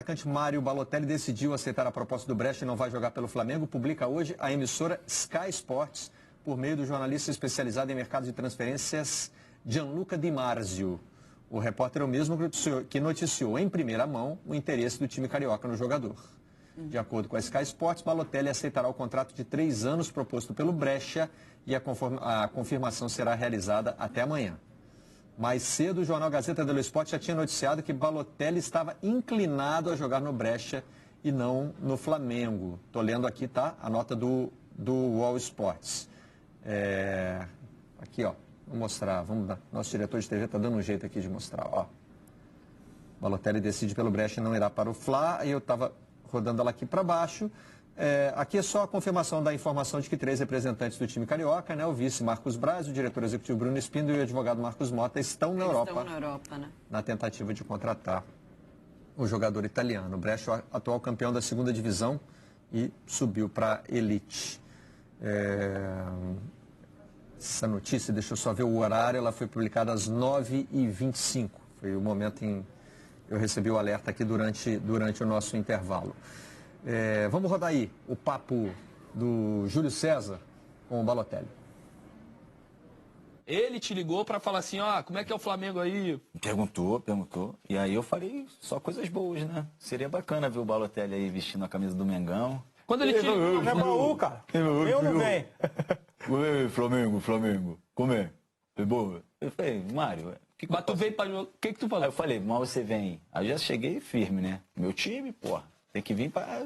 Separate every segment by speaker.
Speaker 1: atacante Mário Balotelli decidiu aceitar a proposta do Brescia e não vai jogar pelo Flamengo, publica hoje a emissora Sky Sports, por meio do jornalista especializado em mercado de transferências Gianluca Di Marzio. O repórter é o mesmo que noticiou em primeira mão o interesse do time carioca no jogador. De acordo com a Sky Sports, Balotelli aceitará o contrato de 3 anos proposto pelo Brescia e a confirmação será realizada até amanhã. Mais cedo, o jornal Gazeta dello Sport já tinha noticiado que Balotelli estava inclinado a jogar no Brescia e não no Flamengo. Estou lendo aqui, tá? A nota do Wall Sports. Aqui, ó. Vou mostrar. Vamos dar. Nosso diretor de TV está dando um jeito aqui de mostrar, ó. Balotelli decide pelo Brescia e não irá para o Fla. E eu estava rodando ela aqui para baixo. Aqui é só a confirmação da informação de que 3 representantes do time carioca, né, o vice Marcos Braz, o diretor executivo Bruno Espindo e o advogado Marcos Mota estão na Europa, né? Na tentativa de contratar o jogador italiano. O Brescia, atual campeão da 2ª divisão e subiu para a elite. Essa notícia, deixa eu só ver o horário, ela foi publicada às 9h25. Foi o momento em que eu recebi o alerta aqui durante o nosso intervalo. Vamos rodar aí o papo do Júlio César com o Balotelli.
Speaker 2: Ele te ligou para falar assim, ó, como é que é o Flamengo aí?
Speaker 3: Perguntou. E aí eu falei só coisas boas, né? Seria bacana ver o Balotelli aí vestindo a camisa do Mengão.
Speaker 2: Quando ele te ligou...
Speaker 4: Não é baú, cara. Eu não venho.
Speaker 3: Flamengo, como é? É boa? Eu falei, Mário...
Speaker 2: Mas tu veio para... O que tu falou?
Speaker 3: Aí eu falei, mas você vem. Aí eu já cheguei firme, né? Meu time, porra. Tem que vir para...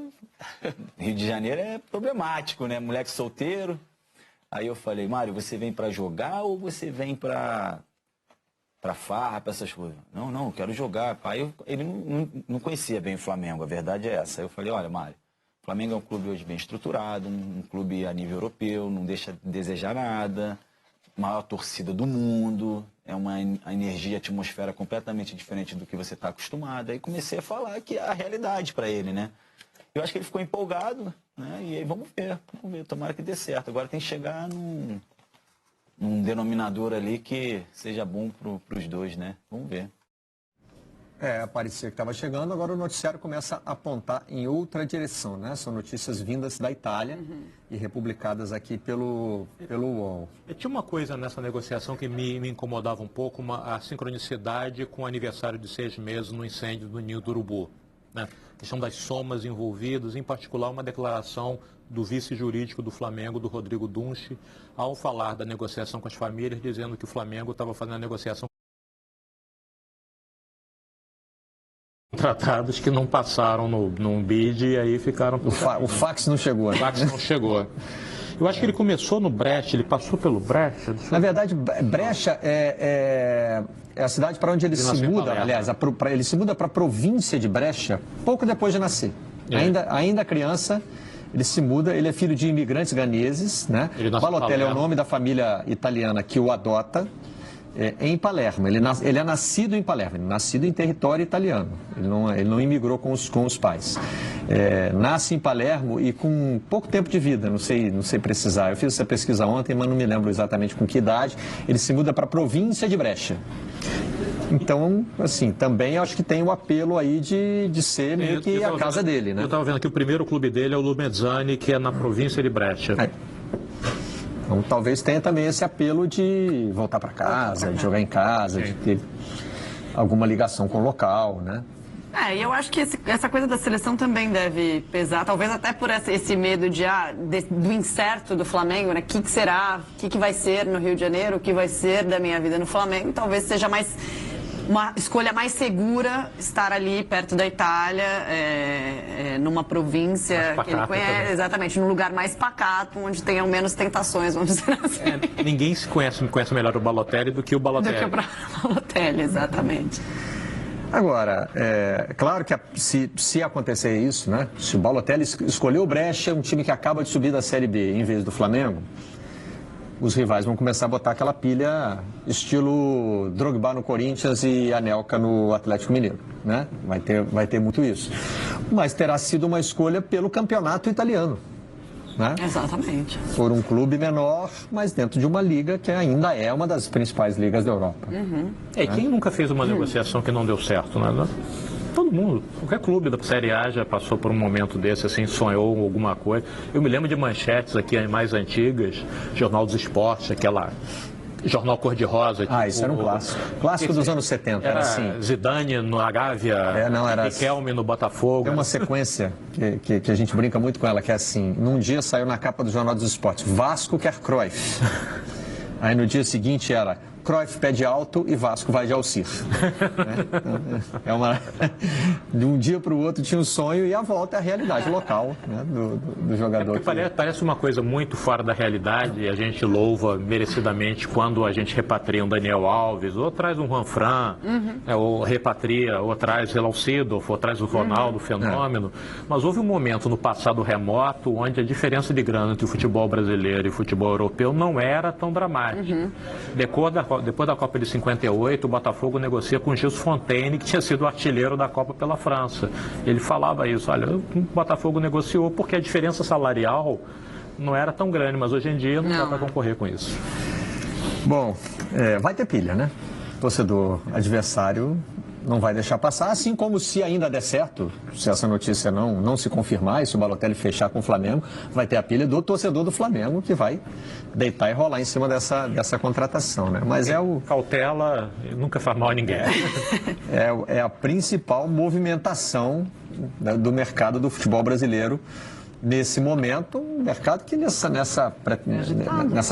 Speaker 3: Rio de Janeiro é problemático, né? Moleque solteiro. Aí eu falei, Mário, você vem para jogar ou você vem para farra, para essas coisas? Não, eu quero jogar. Aí ele não conhecia bem o Flamengo, a verdade é essa. Aí eu falei, olha, Mário, o Flamengo é um clube hoje bem estruturado, um clube a nível europeu, não deixa de desejar nada, maior torcida do mundo, é uma energia, atmosfera completamente diferente do que você está acostumado. Aí comecei a falar que é a realidade para ele, né? Eu acho que ele ficou empolgado, né? E aí vamos ver, tomara que dê certo. Agora tem que chegar num denominador ali que seja bom para os dois, né? Vamos ver.
Speaker 1: Parecia que estava chegando, agora o noticiário começa a apontar em outra direção, né? São notícias vindas da Itália e republicadas aqui pelo UOL.
Speaker 4: Tinha uma coisa nessa negociação que me incomodava um pouco, a sincronicidade com o aniversário de 6 meses no incêndio do Ninho do Urubu, né? A questão das somas envolvidas, em particular uma declaração do vice-jurídico do Flamengo, do Rodrigo Dunche, ao falar da negociação com as famílias, dizendo que o Flamengo estava fazendo a negociação tratados que não passaram no bid e aí ficaram...
Speaker 1: O fax não chegou.
Speaker 4: O fax não chegou. Eu acho que ele começou no Brescia, ele passou pelo Brescia.
Speaker 1: Na verdade, Brescia é a cidade para onde ele se muda, aliás, ele se muda para a província de Brescia pouco depois de nascer. Ainda criança, ele se muda, ele é filho de imigrantes ganeses, né? Balotelli é o nome da família italiana que o adota. Em Palermo, ele é nascido em Palermo, ele é nascido em território italiano, ele não imigrou com os pais. Nasce em Palermo e com pouco tempo de vida, não sei precisar, eu fiz essa pesquisa ontem, mas não me lembro exatamente com que idade, ele se muda para a província de Brescia. Então, assim, também acho que tem o apelo aí de ser meio que a casa dele, né?
Speaker 4: Eu estava vendo que o primeiro clube dele é o Lumezzane, que é na província de Brescia.
Speaker 1: Então, talvez tenha também esse apelo de voltar para casa, de jogar em casa, de ter alguma ligação com o local, né?
Speaker 5: E eu acho que essa coisa da seleção também deve pesar, talvez até por esse medo do incerto do Flamengo, né? O que será, o que vai ser no Rio de Janeiro, o que vai ser da minha vida no Flamengo, talvez seja uma escolha mais segura estar ali perto da Itália, numa província que ele conhece, exatamente, num lugar mais pacato, onde tenham menos tentações, vamos dizer assim.
Speaker 4: Ninguém conhece melhor o Balotelli do que o Balotelli.
Speaker 5: Do que o Balotelli, exatamente.
Speaker 1: Agora, claro que se acontecer isso, né? Se o Balotelli escolheu o Brescia, um time que acaba de subir da Série B em vez do Flamengo, os rivais vão começar a botar aquela pilha estilo Drogba no Corinthians e Anelka no Atlético Mineiro, né? Vai ter muito isso. Mas terá sido uma escolha pelo campeonato italiano, né?
Speaker 5: Exatamente.
Speaker 1: Por um clube menor, mas dentro de uma liga que ainda é uma das principais ligas da Europa.
Speaker 4: Quem nunca fez uma negociação que não deu certo, né? Todo mundo, qualquer clube da Série A já passou por um momento desse, assim, sonhou alguma coisa. Eu me lembro de manchetes aqui mais antigas, Jornal dos Esportes, aquela jornal cor-de-rosa.
Speaker 1: Ah, isso era um clássico. Clássico dos anos 70, era assim.
Speaker 4: Zidane no Gávea, Riquelme no Botafogo.
Speaker 1: Tem uma sequência que a gente brinca muito com ela, que é assim, num dia saiu na capa do Jornal dos Esportes, Vasco quer Cruyff. Aí no dia seguinte era Cruyff pede alto e Vasco vai de Alcir. É uma... De um dia para o outro tinha um sonho e a volta é a realidade local, né, do jogador.
Speaker 4: Parece uma coisa muito fora da realidade e a gente louva merecidamente quando a gente repatria um Daniel Alves, ou traz um Juan Fran, ou repatria, ou traz o Seedorf, ou traz o Ronaldo, Fenômeno. Mas houve um momento no passado remoto onde a diferença de grana entre o futebol brasileiro e o futebol europeu não era tão dramática. Depois da Copa de 58, o Botafogo negocia com Gilles Fontaine, que tinha sido o artilheiro da Copa pela França. Ele falava isso, olha, o Botafogo negociou porque a diferença salarial não era tão grande, mas hoje em dia não dá para concorrer com isso.
Speaker 1: Bom, vai ter pilha, né? Torcedor adversário não vai deixar passar, assim como se ainda der certo, se essa notícia não se confirmar, e se o Balotelli fechar com o Flamengo, vai ter a pilha do torcedor do Flamengo que vai deitar e rolar em cima dessa contratação, né? Mas
Speaker 4: cautela nunca faz mal a ninguém.
Speaker 1: É a principal movimentação do mercado do futebol brasileiro nesse momento, um mercado que nessa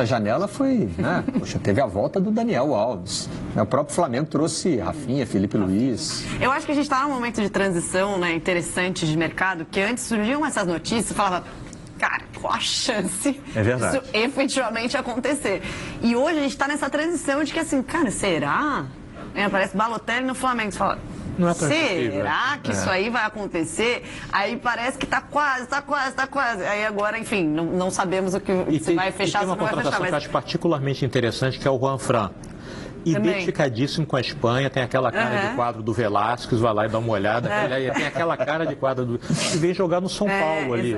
Speaker 1: janela foi, né? Poxa, teve a volta do Daniel Alves. O próprio Flamengo trouxe Rafinha, Felipe Luiz.
Speaker 5: Eu acho que a gente está num momento de transição, né, interessante de mercado, que antes surgiam essas notícias e falava, cara, qual a chance disso efetivamente acontecer? E hoje a gente está nessa transição de que assim, cara, será? Aparece Balotelli no Flamengo, você fala... Será que isso aí vai acontecer? Aí parece que tá quase. Aí agora, enfim, não sabemos o que você vai fechar,
Speaker 4: se não vai fechar. Tem uma contratação que eu acho particularmente interessante, que é o Juan Fran. Identificadíssimo com a Espanha, tem aquela cara de quadro do Velasquez, vai lá e dá uma olhada, tem aquela cara de quadro do... que vem jogar no São Paulo ali,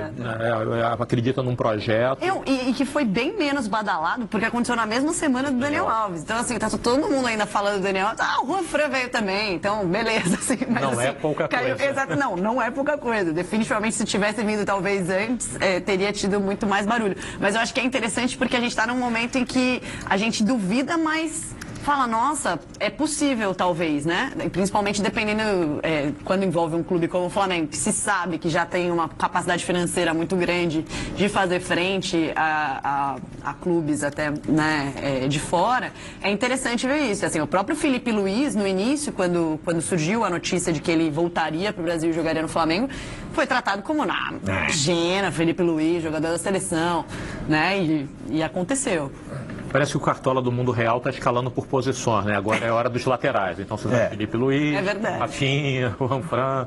Speaker 4: acredita num projeto.
Speaker 5: E que foi bem menos badalado, porque aconteceu na mesma semana do Daniel Alves. Então, assim, tá todo mundo ainda falando do Daniel Alves, o Juan Fran veio também, então, beleza. Assim, mas,
Speaker 4: não é pouca coisa.
Speaker 5: Exato, não é pouca coisa. Definitivamente, se tivesse vindo talvez antes, teria tido muito mais barulho. Mas eu acho que é interessante porque a gente tá num momento em que a gente duvida, mas... fala, nossa, é possível talvez, né? Principalmente dependendo, quando envolve um clube como o Flamengo, que se sabe que já tem uma capacidade financeira muito grande de fazer frente a clubes até, né, de fora. É interessante ver isso. Assim, o próprio Felipe Luiz, no início, quando surgiu a notícia de que ele voltaria para o Brasil e jogaria no Flamengo, foi tratado como, imagina, Felipe Luiz, jogador da seleção, né? E aconteceu.
Speaker 4: Parece que o Cartola do mundo real está escalando por posições, né? Agora é hora dos laterais. Então você vai Felipe Luiz, Rafinha, Juan Fran.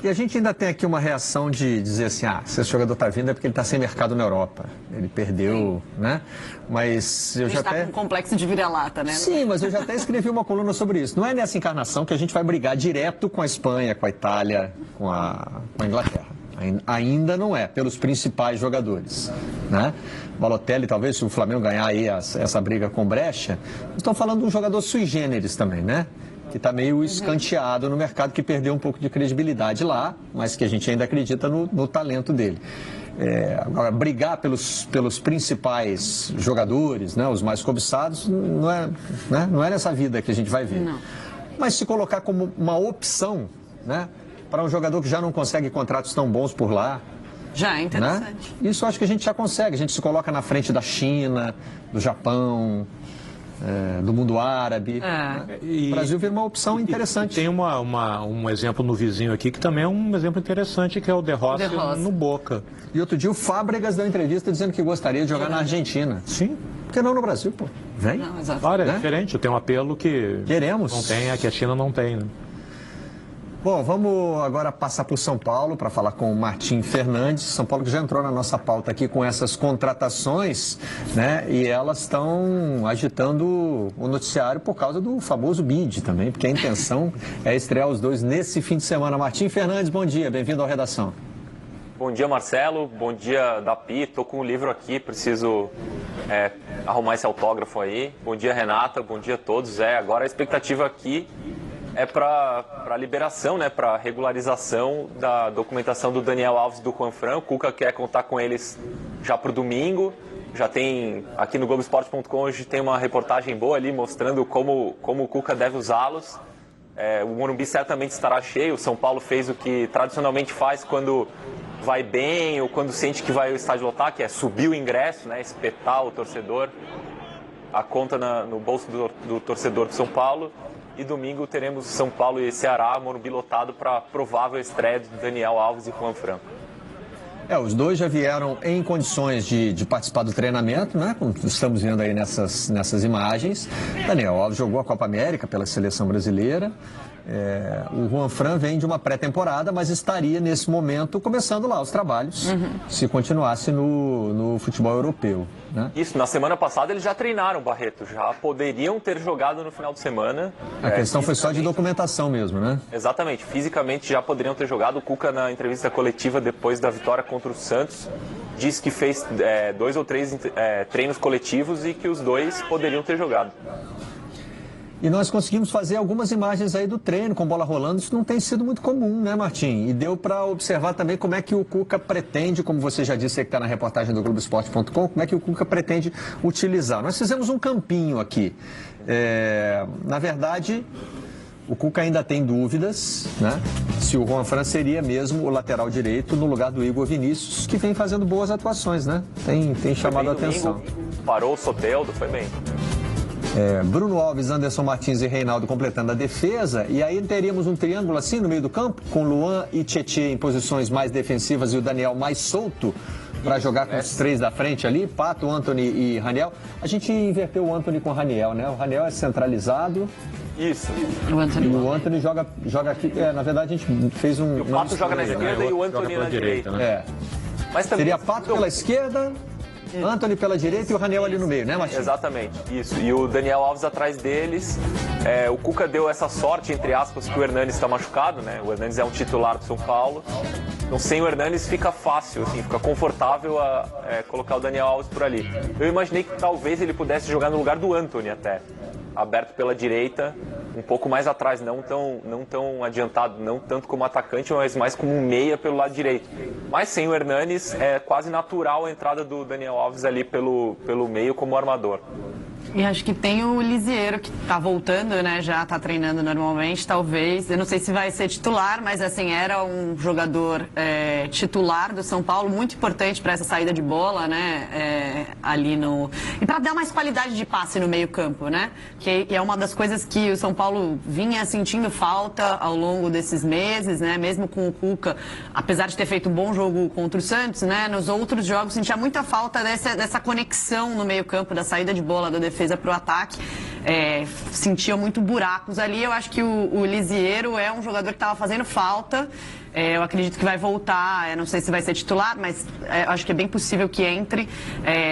Speaker 1: E a gente ainda tem aqui uma reação de dizer assim, se esse jogador está vindo é porque ele está sem mercado na Europa. Ele perdeu, né? Mas eu já até...
Speaker 5: com um complexo de vira-lata, né?
Speaker 1: Sim, mas eu já até escrevi uma coluna sobre isso. Não é nessa encarnação que a gente vai brigar direto com a Espanha, com a Itália, com a Inglaterra. Ainda não é, pelos principais jogadores, né? Balotelli, talvez, se o Flamengo ganhar aí essa briga com Brecha, estão falando de um jogador sui generis também, né? Que está meio escanteado no mercado, que perdeu um pouco de credibilidade lá, mas que a gente ainda acredita no talento dele. Agora, brigar pelos principais jogadores, né, os mais cobiçados, não é nessa vida que a gente vai ver. Não. Mas se colocar como uma opção, né, para um jogador que já não consegue contratos tão bons por lá.
Speaker 5: Já é interessante.
Speaker 1: Né? Isso acho que a gente já consegue. A gente se coloca na frente da China, do Japão, do mundo árabe. Né? O Brasil vira uma opção interessante.
Speaker 4: Tem um exemplo no vizinho aqui que também é um exemplo interessante, que é o De Rossi no Boca.
Speaker 1: E outro dia o Fábregas deu entrevista dizendo que gostaria de jogar na Argentina.
Speaker 4: Sim.
Speaker 1: Por que não no Brasil, pô? Vem.
Speaker 5: Não, exato.
Speaker 4: Claro, é diferente. Tem um apelo que
Speaker 1: queremos.
Speaker 4: Não tem, que a China não tem, né?
Speaker 1: Bom, vamos agora passar para o São Paulo para falar com o Martim Fernandes. São Paulo que já entrou na nossa pauta aqui com essas contratações, né? E elas estão agitando o noticiário por causa do famoso bid também, porque a intenção é estrear os dois nesse fim de semana. Martim Fernandes, bom dia, bem-vindo ao Redação.
Speaker 6: Bom dia, Marcelo. Bom dia, Dapi. Estou com o livro aqui, preciso arrumar esse autógrafo aí. Bom dia, Renata. Bom dia a todos. Agora a expectativa aqui é para liberação, né, para regularização da documentação do Daniel Alves e do Juanfran. O Cuca quer contar com eles já para o domingo. Já tem, aqui no Globoesporte.com hoje tem uma reportagem boa ali mostrando como o Cuca deve usá-los. O Morumbi certamente estará cheio. O São Paulo fez o que tradicionalmente faz quando vai bem ou quando sente que vai o estádio lotar, que é subir o ingresso, né, espetar o torcedor, a conta no bolso do torcedor do São Paulo. E domingo teremos São Paulo e Ceará, Morumbi lotado para a provável estreia de Daniel Alves e Juanfran.
Speaker 1: Os dois já vieram em condições de participar do treinamento, né? Como estamos vendo aí nessas imagens. Daniel Alves jogou a Copa América pela seleção brasileira. O Juanfran vem de uma pré-temporada, mas estaria nesse momento começando lá os trabalhos, se continuasse no futebol europeu, né?
Speaker 6: Isso, na semana passada eles já treinaram, Barreto, já poderiam ter jogado no final de semana.
Speaker 1: A questão foi só de documentação mesmo, né?
Speaker 6: Exatamente, fisicamente já poderiam ter jogado. O Cuca, na entrevista coletiva depois da vitória contra o Santos, disse que fez 2 ou 3 treinos coletivos e que os dois poderiam ter jogado.
Speaker 1: E nós conseguimos fazer algumas imagens aí do treino com bola rolando. Isso não tem sido muito comum, né, Martim? E deu para observar também como é que o Cuca pretende, como você já disse aí que está na reportagem do Globoesporte.com, como é que o Cuca pretende utilizar. Nós fizemos um campinho aqui. Na verdade, o Cuca ainda tem dúvidas, né? Se o Juanfran seria mesmo o lateral direito no lugar do Igor Vinícius, que vem fazendo boas atuações, né? Tem chamado a atenção.
Speaker 6: Domingo, parou o Soteldo, foi bem.
Speaker 1: Bruno Alves, Anderson Martins e Reinaldo completando a defesa, e aí teríamos um triângulo assim no meio do campo, com Luan e Tietê em posições mais defensivas e o Daniel mais solto para jogar com os 3 da frente ali, Pato, Antony e Raniel. A gente inverteu o Antony com o Raniel, né? O Raniel é centralizado.
Speaker 6: Isso.
Speaker 1: E o Antony joga aqui. Na verdade, a gente fez um...
Speaker 6: O Pato joga na esquerda e o Antony na direita.
Speaker 4: Né?
Speaker 6: Mas também
Speaker 1: seria Pato pela esquerda, Antony pela direita e o Raniel ali no meio, né, Martim?
Speaker 6: Exatamente, isso. E o Daniel Alves atrás deles. O Cuca deu essa sorte, entre aspas, que o Hernanes está machucado, né? O Hernanes é um titular do São Paulo. Então, sem o Hernanes fica fácil, assim, fica confortável colocar o Daniel Alves por ali. Eu imaginei que talvez ele pudesse jogar no lugar do Antony até, aberto pela direita, um pouco mais atrás, não tão adiantado, não tanto como atacante, mas mais como um meia pelo lado direito. Mas sem o Hernanes, é quase natural a entrada do Daniel Alves ali pelo meio como armador.
Speaker 5: E acho que tem o Lisiero, que tá voltando, né? Já tá treinando normalmente, talvez. Eu não sei se vai ser titular, mas assim, era um jogador titular do São Paulo, muito importante para essa saída de bola, né? Ali no... E para dar mais qualidade de passe no meio-campo, né? Que é uma das coisas que o São Paulo vinha sentindo falta ao longo desses meses, né? Mesmo com o Cuca, apesar de ter feito um bom jogo contra o Santos, né? Nos outros jogos sentia muita falta dessa conexão no meio-campo, da saída de bola, da defesa para o ataque, sentia muito buracos ali. Eu acho que o Lisiero é um jogador que estava fazendo falta. Eu acredito que vai voltar, não sei se vai ser titular, mas acho que é bem possível que entre,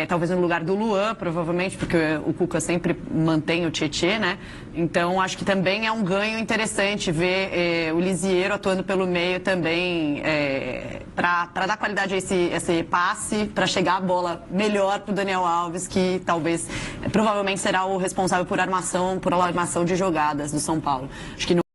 Speaker 5: talvez no lugar do Luan, provavelmente, porque o Cuca sempre mantém o Tietê, né? Então acho que também é um ganho interessante ver o Lisiero atuando pelo meio também, para dar qualidade a esse passe, para chegar a bola melhor para o Daniel Alves, que talvez, provavelmente será o responsável por armação de jogadas do São Paulo. Acho que